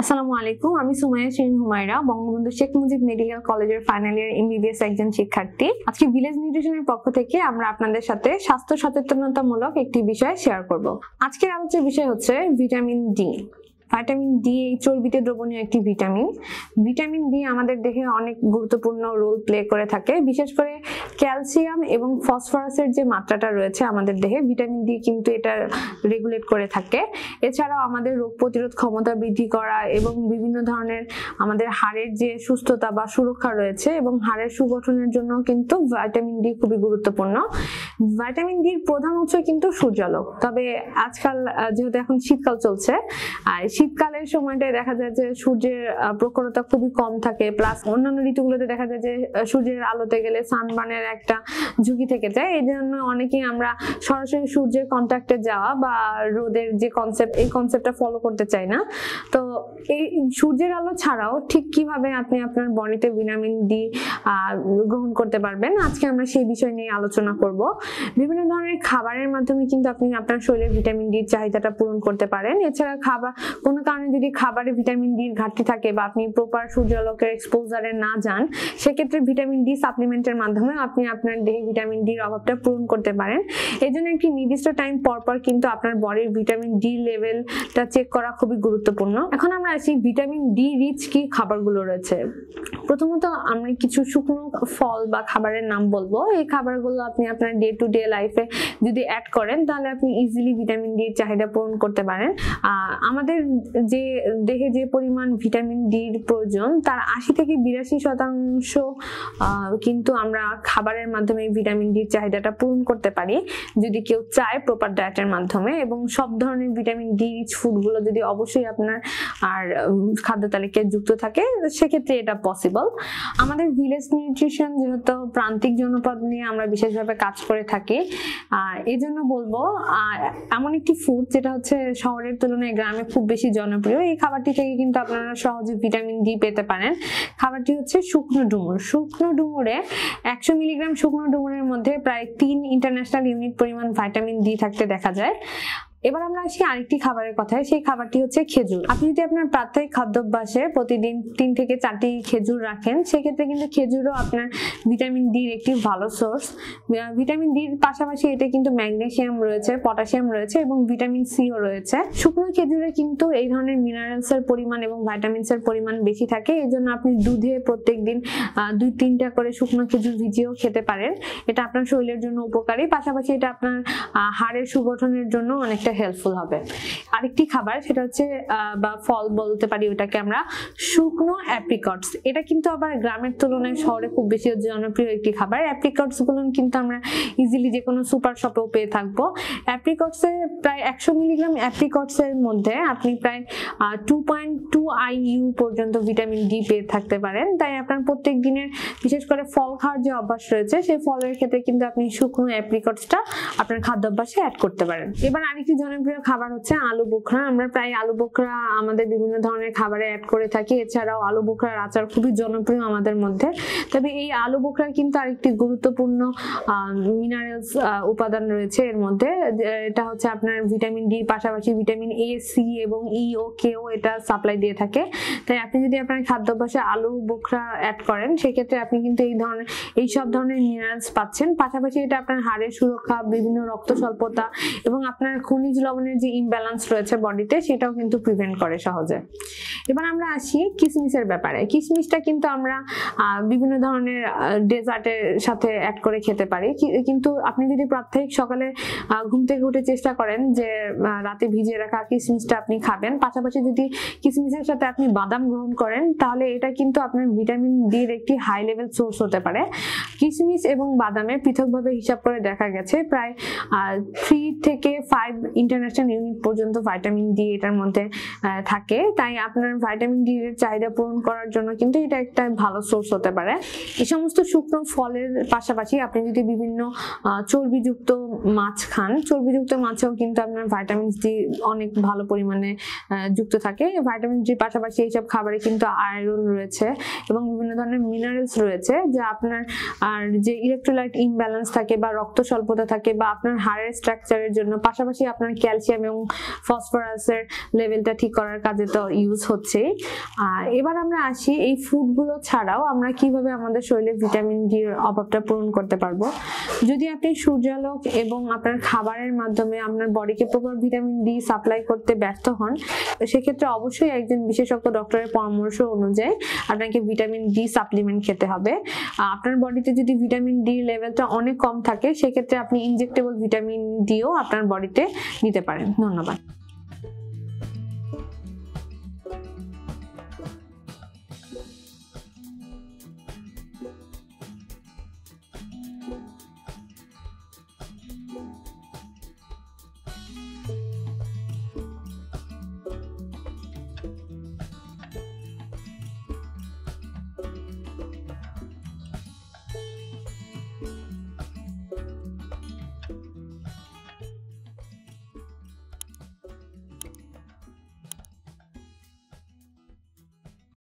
আসসালামু আলাইকুম, আমি সুমাইয়া শিরিন হুমায়রা, বঙ্গবন্ধু শেখ মুজিব মেডিকেল কলেজের ফাইনাল ইয়ার MBBS একজন শিক্ষার্থী। আজকে ভিলেজ নিউট্রিশনের পক্ষ থেকে আমরা আপনাদের সাথে স্বাস্থ্য সচেতনতামূলক একটি বিষয় শেয়ার করব। আজকের আলোচ্য বিষয় হচ্ছে ভিটামিন ডি। ভিটামিন ডি এই চর্বিতে দ্রবণীয় একটি ভিটামিন। ভিটামিন ডি আমাদের দেহে অনেক গুরুত্বপূর্ণ রোল প্লে করে থাকে, বিশেষ করে ক্যালসিয়াম এবং ফসফরাসের যে মাত্রাটা রয়েছে আমাদের দেহে, ভিটামিন ডি কিন্তু এটা রেগুলেট করে থাকে। এছাড়াও আমাদের রোগ প্রতিরোধ ক্ষমতা বৃদ্ধি করা এবং বিভিন্ন ধরনের আমাদের হাড়ের যে সুস্থতা বা সুরক্ষা রয়েছে এবং হাড়ের সুগঠনের জন্য কিন্তু ভিটামিন ডি খুবই গুরুত্বপূর্ণ। ভিটামিন ডির প্রধান উৎস কিন্তু সূর্যালোক, তবে আজকাল যেহেতু এখন শীতকাল চলছে, শীতকালের সময়টায় দেখা যায় যে সূর্যের প্রখরতা খুবই কম থাকে, প্লাস অন্যান্য ঋতুগুলোতে দেখা যায় যে সূর্যের আলোতে গেলে সানবার্নের একটা ঝুঁকি থেকে যায়। এই জন্য অনেকেই আমরা সরাসরি সূর্যের কন্ট্যাক্টে যাওয়া বা রোদের যে কনসেপ্ট, এই কনসেপ্টটা ফলো করতে চাই না। তো এই সূর্যের আলো ছাড়াও ঠিক কিভাবে আপনি আপনার বডিতে ভিটামিন ডি গ্রহণ করতে পারবেন, আজকে আমরা সেই বিষয় নিয়ে আলোচনা করব। বিভিন্ন ধরনের খাবারের মাধ্যমে কিন্তু আপনি আপনার শরীরে ভিটামিন ডির চাহিদাটা পূরণ করতে পারেন। এছাড়া কোনো কারণে যদি খাবারে ভিটামিন ডির ঘাটতি থাকে বা আপনি প্রপার সূর্যালোকের এক্সপোজারে না যান, সেক্ষেত্রে ভিটামিন ডি সাপ্লিমেন্টের মাধ্যমে আপনি আপনার দেহে ভিটামিন ডির অভাবটা পূরণ করতে পারেন। এই জন্য একটি নির্দিষ্ট টাইম পর কিন্তু আপনার বডির ভিটামিন ডি লেভেলটা চেক করা খুবই গুরুত্বপূর্ণ। এখন আমরা আসি ভিটামিন ডি রিচ কি খাবারগুলো রয়েছে। প্রথমত আমরা কিছু শুকনো ফল বা খাবারের নাম বলবো। এই খাবারগুলো আপনি আপনার ডে টু ডে লাইফে যদি অ্যাড করেন, তাহলে আপনি ইজিলি ভিটামিন ডির চাহিদা পূরণ করতে পারেন। আমাদের যে দেহে যে পরিমাণ ভিটামিন ডির প্রয়োজন, তার 80 থেকে 82% কিন্তু আমরা খাবারের মাধ্যমে ভিটামিন ডির চাহিদাটা পূরণ করতে পারি, যদি কেউ চায় প্রপার ডায়েটের মাধ্যমে। এবং সব ধরনের ভিটামিন ডি রিচ ফুডগুলো যদি অবশ্যই আপনার খাদ্য তালিকায় যুক্ত থাকে, সেক্ষেত্রে এটা পসিবল। আমাদের ভিলেজ নিউট্রিশন যেহেতু প্রান্তিক জনপদ নিয়ে আমরা বিশেষভাবে কাজ করে থাকি, এই জন্য বলবো এমন একটি ফুড যেটা হচ্ছে শহরের তুলনায় গ্রামে খুব বেশি জনপ্রিয়। এই খাবারটি থেকে কিন্তু আপনারা সহজে ভিটামিন ডি পেতে পারেন। খাবারটি হচ্ছে শুকনো ডুমুর। শুকনো ডুমুরে 100 মিলিগ্রাম শুকনো ডুমুরের মধ্যে প্রায় 3 ইন্টারন্যাশনাল ইউনিট পরিমাণ ভিটামিন ডি থাকতে দেখা যায়। এবার আমরা আসি আরেকটি খাবারের কথায়। সেই খাবারটি হচ্ছে খেজুর। আপনি যদি আপনার প্রাত্যহিক খাদ্যাভ্যাসে প্রতিদিন 3 থেকে 4টি খেজুর রাখেন, সেক্ষেত্রে কিন্তু খেজুরও আপনার ভিটামিন ডির একটি ভালো সোর্স। ভিটামিন ডির পাশাপাশি এতে কিন্তু ম্যাগনেসিয়াম রয়েছে, পটাশিয়াম রয়েছে এবং ভিটামিন সিও রয়েছে। শুকনো খেজুরে কিন্তু এই ধরনের মিনারেলসের পরিমাণ এবং ভাইটামিনসের পরিমাণ বেশি থাকে। এই জন্য আপনি দুধে প্রত্যেকদিন 2-3টা করে শুকনো খেজুর ভিজিয়েও খেতে পারেন। এটা আপনার শরীরের জন্য উপকারী, পাশাপাশি এটা আপনার হাড়ের সুগঠনের জন্য অনেকটা হেল্পফুল হবে। আরেকটি খাবার সেটা হচ্ছে বা ফল বলতে পারি ওটাকে আমরা, শুকনো অ্যাপ্রিকটস। এটা কিন্তু আবার গ্রামের তুলনায় শহরে খুব বেশি জনপ্রিয় একটি খাবার। অ্যাপ্রিকটস গুলো কিন্তু আমরা ইজিলি যে কোনো সুপার শপেও পেয়ে থাকবো। অ্যাপ্রিকটসে প্রায় 100 মিলিগ্রাম অ্যাপ্রিকটস এর মধ্যে আপনি প্রায় 2.2 IU পর্যন্ত ভিটামিন ডি পেয়ে থাকতে পারেন। তাই আপনার প্রত্যেক দিনের বিশেষ করে ফল খাওয়ার যে অভ্যাস রয়েছে, সেই ফলের ক্ষেত্রে কিন্তু আপনি শুকনো অ্যাপ্রিকটসটা আপনার খাদ্যাভ্যাসে অ্যাড করতে পারেন। এবার আরেকটি জনপ্রিয় খাবার হচ্ছে আলু বোখরা। আমরা প্রায় আলু বোখরা আমাদের বিভিন্ন ধরনের খাবারে অ্যাড করে থাকি। এছাড়াও আলু বোখরার আচার খুবই জনপ্রিয় আমাদের মধ্যে। তবে এই আলু বোখরার কিন্তু আরেকটি গুরুত্বপূর্ণ মিনারেলস উপাদান রয়েছে এর মধ্যে। এটা হচ্ছে আপনার ভিটামিন ডির পাশাপাশি ভিটামিন এ, সি এবং ই ও কেও এটা সাপ্লাই দিয়ে থাকে। তাই আপনি যদি আপনার খাদ্যাভ্যাসে আলু বোখরা অ্যাড করেন, সেক্ষেত্রে আপনি কিন্তু এই সব ধরনের মিনারেলস পাচ্ছেন। পাশাপাশি এটা আপনার হাড়ের সুরক্ষা, বিভিন্ন রক্ত স্বল্পতা এবং আপনার খনিজ লবণের যে ইমব্যালেন্স রয়েছে বডিতে, সেটাও কিন্তু প্রিভেন্ট করে সহজে। এবার আমরা আসি কিশমিশের ব্যাপারে। কিশমিশটা কিন্তু আমরা বিভিন্ন ধরনের ডেজার্টের সাথে অ্যাড করে খেতে পারি, কিন্তু আপনি যদি প্রাত্যহিক সকালে ঘুম থেকে উঠে চেষ্টা করেন যে রাতে ভিজিয়ে রাখা কিশমিশটা আপনি খাবেন, পাশাপাশি যদি কিশমিশের সাথে আপনি বাদাম গ্রহণ করেন, তাহলে এটা কিন্তু আপনার ভিটামিন ডির একটি হাই লেভেল সোর্স হতে পারে। কিশমিশ এবং বাদামে পৃথকভাবে হিসাব করে দেখা গেছে প্রায় 3 থেকে 5 ইন্টারন্যাশনাল ইউনিট পর্যন্ত ভিটামিন ডি এটার মধ্যে থাকে। তাই আপনার ভিটামিন ডি এর চাহিদা পূরণ করার জন্য কিন্তু এটা একটা ভালো সোর্স হতে পারে। এই সমস্ত শুকনো ফলের পাশাপাশি আপনি যদি বিভিন্ন চর্বিযুক্ত মাছ খান, চর্বিযুক্ত মাছেও কিন্তু আপনার ভিটামিন ডি অনেক ভালো পরিমাণে যুক্ত থাকে। ভিটামিন ডির পাশাপাশি এইসব খাবারে কিন্তু আয়রন রয়েছে এবং বিভিন্ন ধরনের মিনারেলস রয়েছে, যা আপনার যে ইলেকট্রোলাইট ইমব্যালেন্স থাকে বা রক্ত স্বল্পতা থাকে বা আপনার হাড়ের স্ট্রাকচারের জন্য, পাশাপাশি আপনার আপনার ক্যালসিয়াম এবং ফসফরাসের লেভেলটা ঠিক করার কাজে তো ইউজ হচ্ছে। এবার আমরা আসি এই ফুডগুলো ছাড়াও আমরা কিভাবে আমাদের শরীরে ভিটামিন ডি এর অভাবটা পূরণ করতে পারবো। যদি আপনি সূর্যালোক এবং আপনার খাবারের মাধ্যমে আপনার বডিকে প্রপার ভিটামিন ডি সাপ্লাই করতে ব্যর্থ হন, সেক্ষেত্রে অবশ্যই একজন বিশেষজ্ঞ ডক্টরের পরামর্শ অনুযায়ী আপনাকে ভিটামিন ডি সাপ্লিমেন্ট খেতে হবে। আপনার বডিতে যদি ভিটামিন ডি লেভেলটা অনেক কম থাকে, সেক্ষেত্রে আপনি ইনজেক্টেবল ভিটামিন ডিও আপনার বডিতে নিতে পারেন। ধন্যবাদ।